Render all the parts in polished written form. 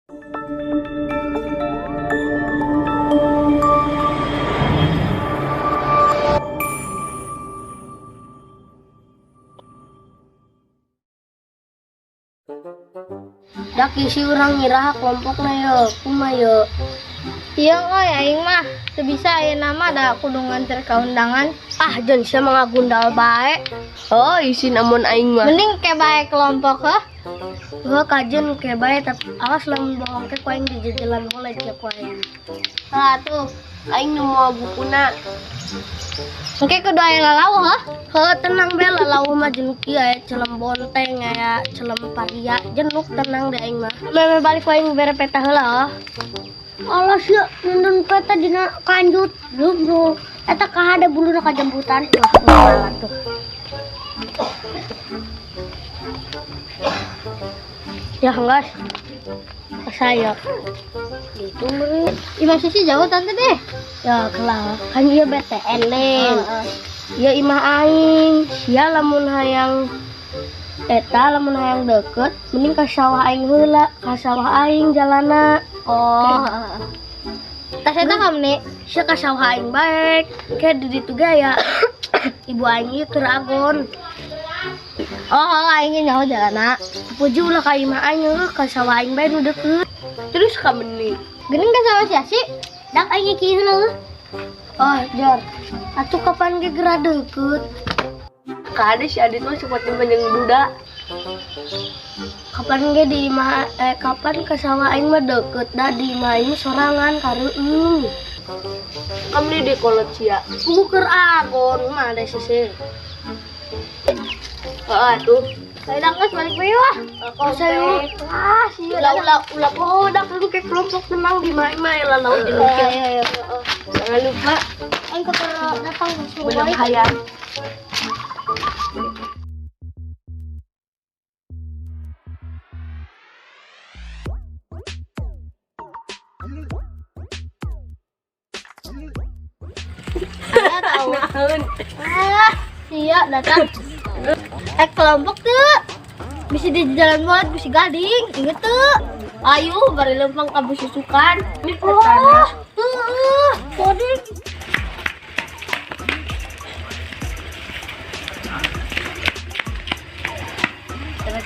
Dak isi urang ngirah kelompokna yo, kumaha yo. Iya oi aing mah teu bisa aya nama da kudu nganter ka undangan. Ah jan sia mangagundal bae. Oh isi namun aing mah. Mending ke bae kelompok heuh. Gua kajen ke bae tapi awas lamun bohong teh ku aing dijejelan mulai cek ku aing. Tah tuh, Aing nu moal bukuna. engke kudu aya lalawu heuh. Heuh tenang be lalau mah jeung kieu aya celem bonteng aya celem paria jenuk tenang deh aing mah. Meme balik ku aing bere peta heula heuh. Allah sia nonton peta dina kanjut. Bro. Eta kahade buluna kajemputan. Wah, tuh. Ya guys. Saya gitu meureun. Imah sisi jauh tante deh. Ya kelah kan ieu BTN len. Ya imah aing. Sia lamun hayang eta lamun hayang deket mending ka sawah aing heula, ka sawah aing jalana. Oh, tas eta kamne. Sia ka sawah aing baik. Kayak di ditu ge ya. Ibu aing ieu keur agon. Oh, aing nyaho jalana. Puji ulah ka imah aing heuh ka sawah aing bae nu deukeut. Terus ka meni. Geuning ka sama sia-si. Dak aing kieu heula. Oh, Jar. Atuh kapan ge geura deukeut? Kade si Adit mah cepet panjang duda. Kapan ge di imah kapan ka sawah aing mah deukeut da di imah aing sorangan kareueung. Kamli di kolot sia. Kudu keur agon mah da sise. Atuh. Saya geus balik we wah. Kau saya ah sia ulah bodak dulu ke kelompok tenang di mana lalau di Ayo. jangan lupa Aing keur datang benang hayang. Ah, iya datang. Kelompok tuh bisa di jalan buat bisa gading, inget tuh. Ayo bari lempang ka susukan. Oh, gading.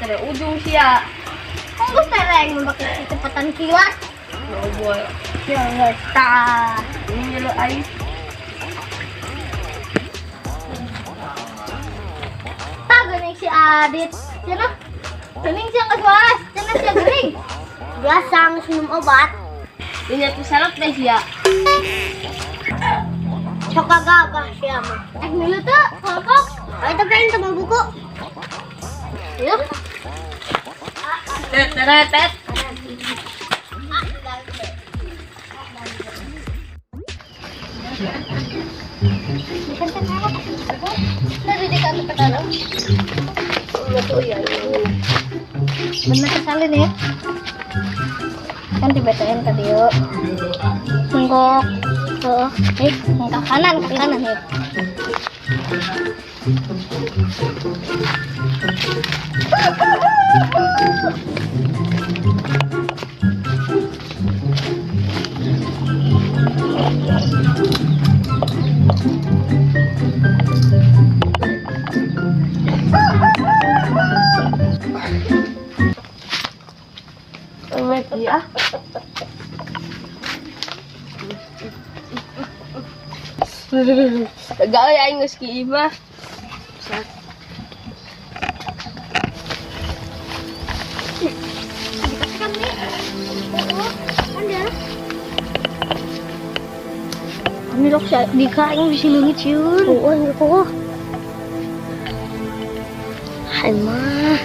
Cara ujung sia. Kok tereng memakai kecepatan kilat? Oh boy. Ya enggak tah. Ini lo aing. Geuning si Adit. Cenah. Geuning si geus waras, cenah si geuning. Biasa minum obat. Ini tuh salep deh sia. Sok gagah sia mah. Milu tuh, kelompok. Ayo tapi aing teu buku. Yuk. Tet. Dari di kantor ke dalam. Betul ya. Bener kesalin ya. Kan di BTN tadi yuk. Enggok. Tuh, ke kanan ya. Ya. Gak ya aing geus ki imah. Ini dok di kain bisa leungit sieun. Eueuh kok. Hai mah.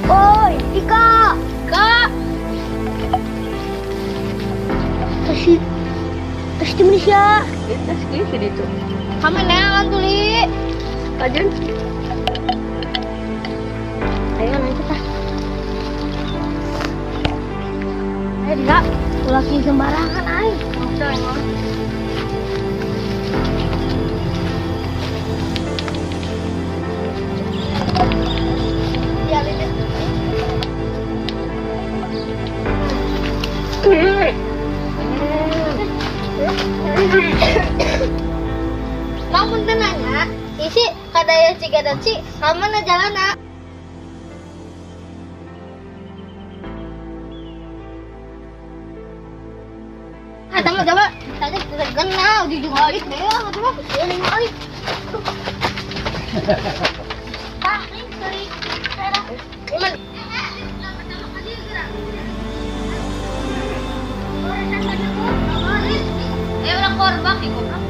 Oi, Ika. Kak. Tas di Malaysia. Tas gitu itu. Kami neangan tuli. Kajen. Ayo nanti tah. Enggak, lagi sembarangan ay. Namun tenanya, isi kadaya ciga dan ci, kamana jalana. Coba, tadi terkena ujung balik deh, coba, ini balik. Sorry, Iman. Orang korban di goblok.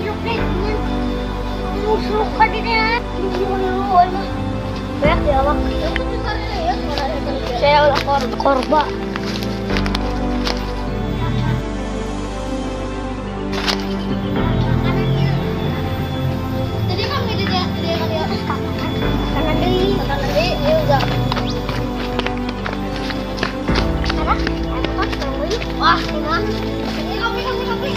Yuk deh, musuh kan dia. Banyak ya, Bang. Saya udah korban. Jadi kami dia kanan deh, ya udah. Wah, Iman. Ini kopi.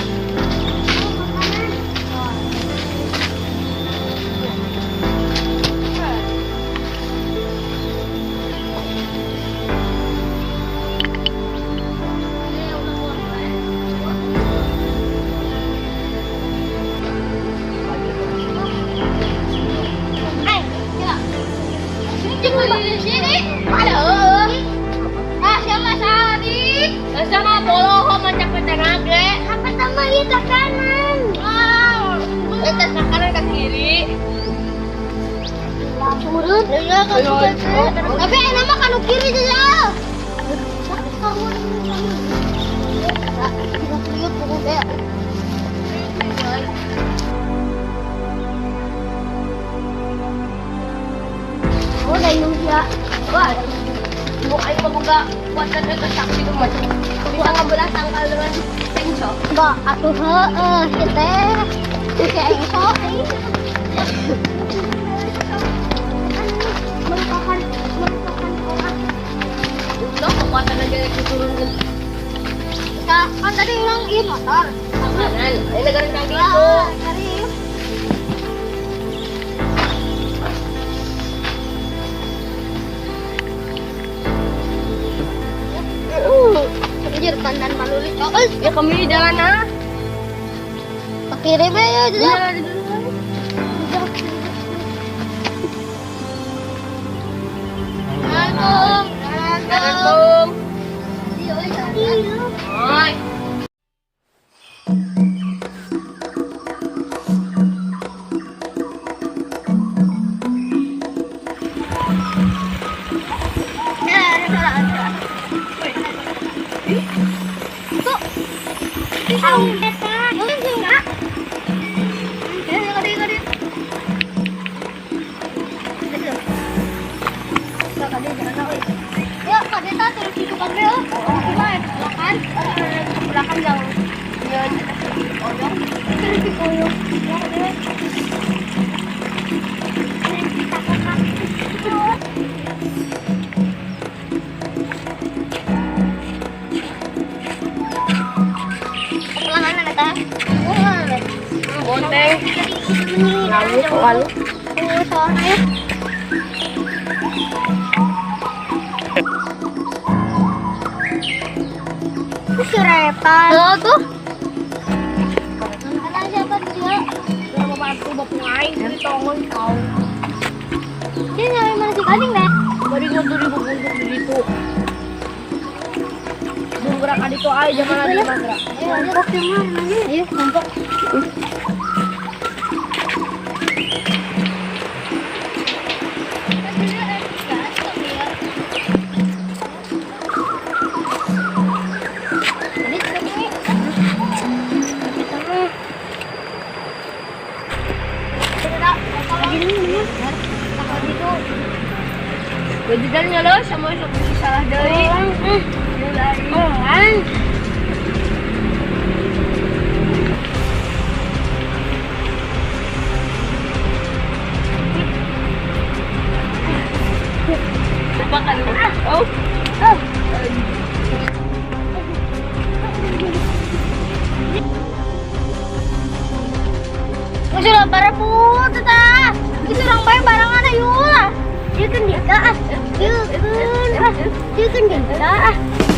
Sama boloho macam petengage. Apa sama itu kanan? Wow. Itu ke kanan ke kiri. Surut. Ya kan. Tapi nama kanu kiri aja. Oh, dah Indonesia. Wah. Mau ayo membuka kuatan itu saksi itu macam bisa ngebelah tanggal dengan sengso. Mbak, atuh kita sengso. Merupakan orang. Udah kekuatan aja diturunkan. Kan tadi bilang iya motor. Kanan, ini negara kaki itu. Anjir, pandan maluli. Ya kami jalan ah. Ke kiri be ya, jalan. Assalamualaikum. Hai. Bonteng, lalu lalu. Soalnya. Surepan. Lo tuh. Mana siapa dia? Udah mau bantu bapak ngain di tongon kau. Dia nyari mana si gading deh? Gading untuk dibungkus begitu. Gerak adik tuh aja mana di mana? Ayo rok yang mana? Ayo numpuk. Bejudannya lo sama salah dari mulai makan oh sudah para putih ta itu orang baik barangan ayo lah dia kan dia dia kan dia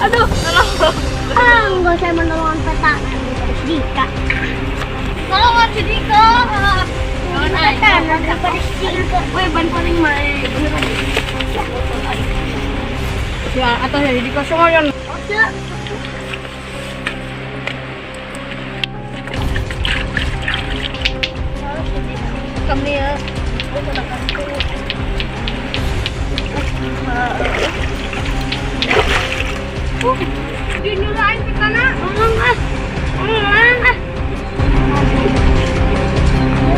aduh tolong nggak saya menolong peta Dika. Kalau nggak si Dika, daripada si Dika. Weh, ban paling main. Ya, atau jadi di kosongan. Oke. Kami ya. Dinulain kita na.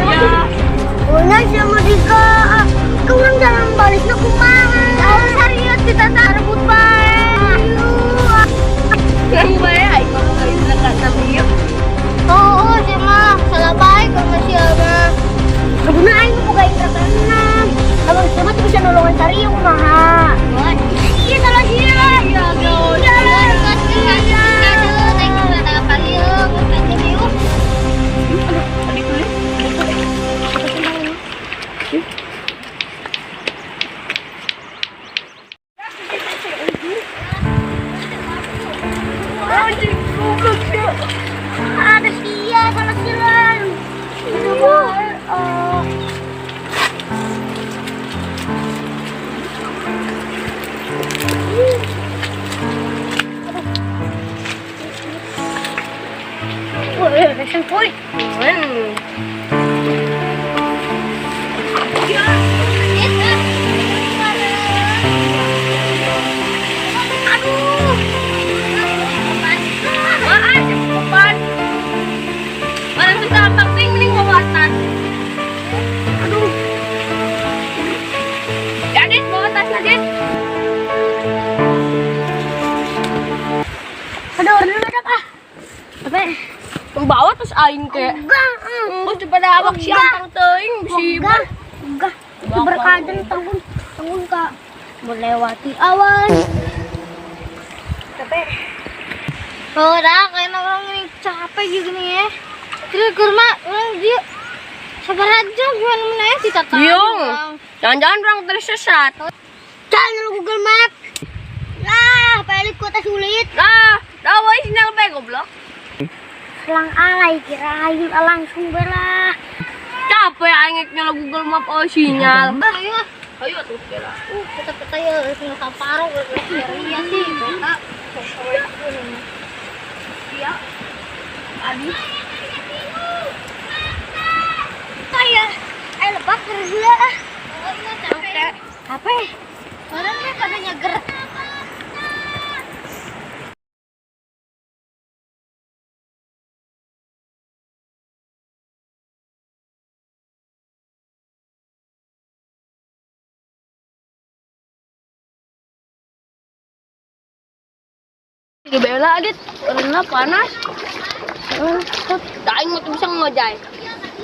Ya. Una siya mo Dika. Kung nang dalang balik na kumain. Dahil sariyat kita tarabot pa Yang baik, ay kalau kayo nakatabi. Oo, siya ma. Sa labay, kung na siya ma. Nagunain mo po kayo na. Abang siya ma, di ko siya nulungan sa riyo ko maha. Iya na lang siya. Iya, gawin. Ada siya, salah sila. Ano ba? Wah, nasi boy. Aduh, order ada kah? Apa? Membawa terus aing ke. Terus daripada awak siang teuing musibah. Enggak. Berkaden tanggung Kak. Melewati awan. Capek. Oh, dah kayak orang ini capek juga nih ya. Terus kurma orang dia sabar aja gimana mana kita tahu. Yung. Jangan-jangan orang tersesat. Jangan Google Map. Lah, balik kota sulit. Nah, dawai sinyal be goblok. Selang alay kirain langsung belah. Capek aing nyala Google Map sinyal. Ayo. Ayo tuh kira. Kita ya tinggal kaparo iya sih, beta. Iya. Adi. Kayak lepas dulu ah. Oh iya capek. Apa? Orangnya pada nyager. Bela adit, karena panas. Daing mau bisa ngojay.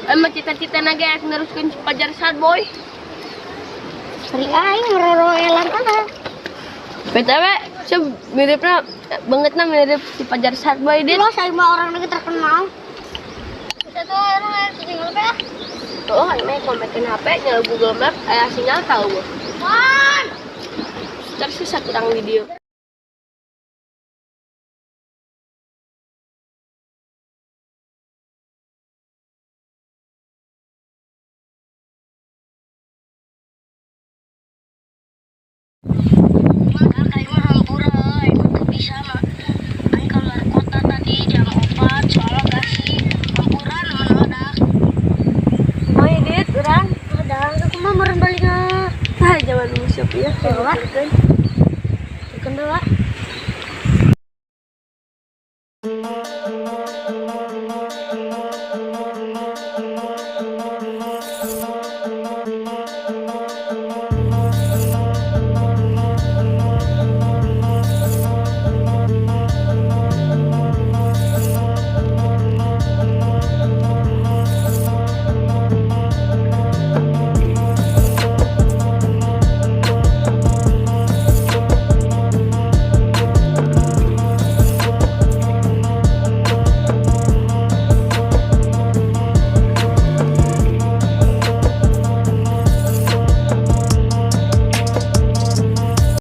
Emang cita-cita naga neruskan si Pajar Sad boy. Hari aing meroroelan kana. BTW, miripnya mirip si Pajar Sad boy dit. Lo saya mah orang lagi terkenal. Kita tuh orang tinggal apa ya? Tuh kan main kometin HP nyala Google Map, sinyal tahu gua. Man. Tersesat kurang video. Meren baliknya. Jangan dulu siap ya. Tekan dulu.